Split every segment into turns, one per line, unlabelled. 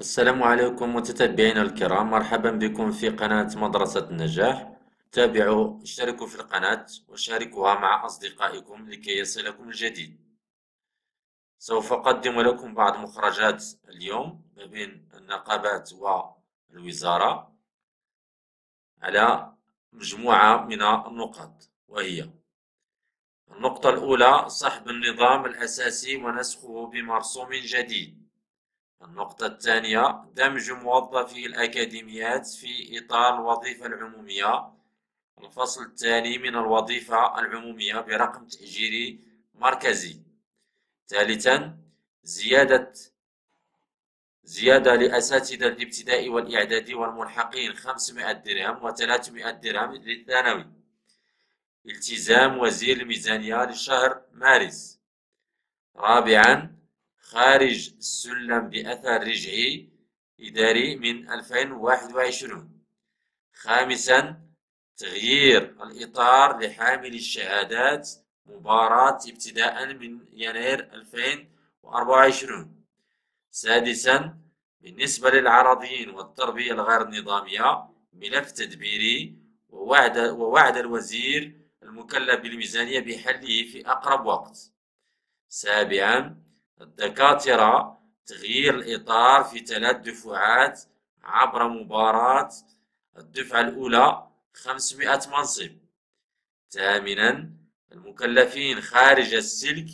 السلام عليكم متتبعينا الكرام، مرحبا بكم في قناة مدرسة النجاح. تابعوا، اشتركوا في القناة وشاركوها مع أصدقائكم لكي يصلكم الجديد. سوف أقدم لكم بعض مخرجات اليوم ما بين النقابات والوزارة على مجموعة من النقاط، وهي: النقطة الأولى: سحب النظام الأساسي ونسخه بمرسوم جديد. النقطة الثانية: دمج موظفي الأكاديميات في إطار الوظيفة العمومية، الفصل الثاني من الوظيفة العمومية برقم تأجيري مركزي. ثالثا: زيادة لأساتذة الابتدائي والإعدادي والملحقين 500 درهم و300 درهم للثانوي. التزام وزير الميزانية لشهر مارس. رابعا: خارج السلم بأثر رجعي إداري من 2021. خامسا: تغيير الإطار لحامل الشهادات مباراة ابتداء من يناير 2024. سادسا: بالنسبة للعرضيين والتربية الغير نظامية، ملف تدبيري ووعد الوزير المكلف بالميزانية بحله في أقرب وقت. سابعا: الدكاترة، تغيير الإطار في 3 دفعات عبر مباراة الدفعة الأولى 500 منصب. ثامنا: المكلفين خارج السلك،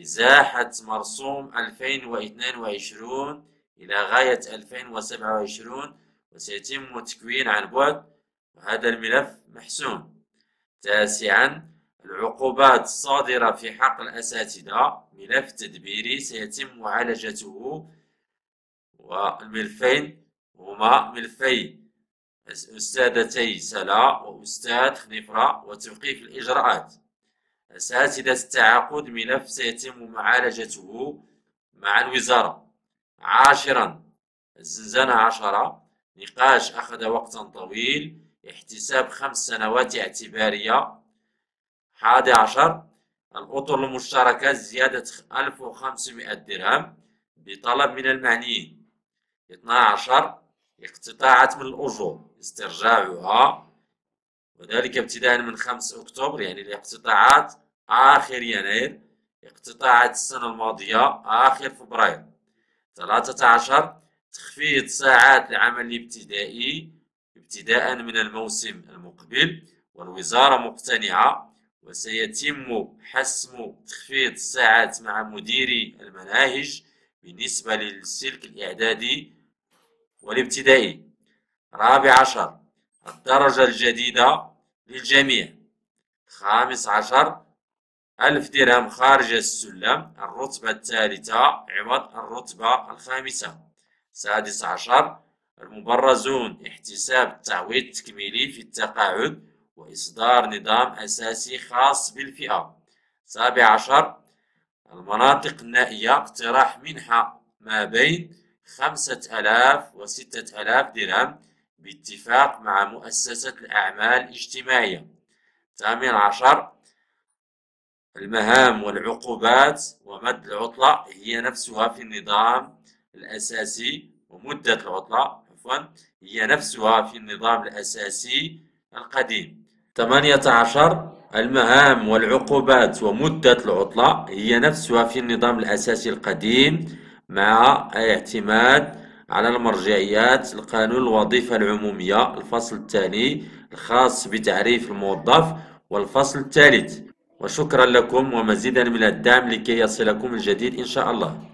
إزاحة مرسوم 2022 إلى غاية 2027 وسيتم التكوين عن بعد، وهذا الملف محسوم. تاسعا: العقوبات الصادرة في حق الأساتذة، ملف تدبيري سيتم معالجته، والملفين هما ملفي أستاذتي سلا وأستاذ خنيفرة وتوقيف الإجراءات. أساتذة التعاقد، ملف سيتم معالجته مع الوزارة. عاشرا: الزنزانة 10، نقاش أخذ وقتا طويل، احتساب 5 سنوات اعتبارية. 11: الأطر المشتركة، زيادة 1500 درهم بطلب من المعنيين. 12: اقتطاعات من الأجور، استرجاعها، وذلك ابتداء من 5 أكتوبر، يعني الاقتطاعات آخر يناير، اقتطاعات السنة الماضية آخر فبراير. 13: تخفيض ساعات العمل الابتدائي ابتداء من الموسم المقبل، والوزارة مقتنعة، وسيتم حسم تخفيض الساعات مع مديري المناهج بالنسبة للسلك الإعدادي والابتدائي. 14: الدرجة الجديدة للجميع. 15: 1000 درهم خارج السلم، الرتبة الثالثة عوض الرتبة الخامسة. 16: المبرزون، احتساب التعويض التكميلي في التقاعد وإصدار نظام أساسي خاص بالفئة. 17: المناطق النائية، اقتراح منحة ما بين 5000 و 6000 درهم باتفاق مع مؤسسة الأعمال الاجتماعية. 18: المهام والعقوبات ومد العطلة هي نفسها في النظام الأساسي، ومدة العطلة هي نفسها في النظام الأساسي القديم. 18: المهام والعقوبات ومدة العطلة هي نفسها في النظام الأساسي القديم، مع الاعتماد على المرجعيات القانون الوظيفة العمومية، الفصل الثاني الخاص بتعريف الموظف، والفصل الثالث. وشكرا لكم، ومزيدا من الدعم لكي يصلكم الجديد إن شاء الله.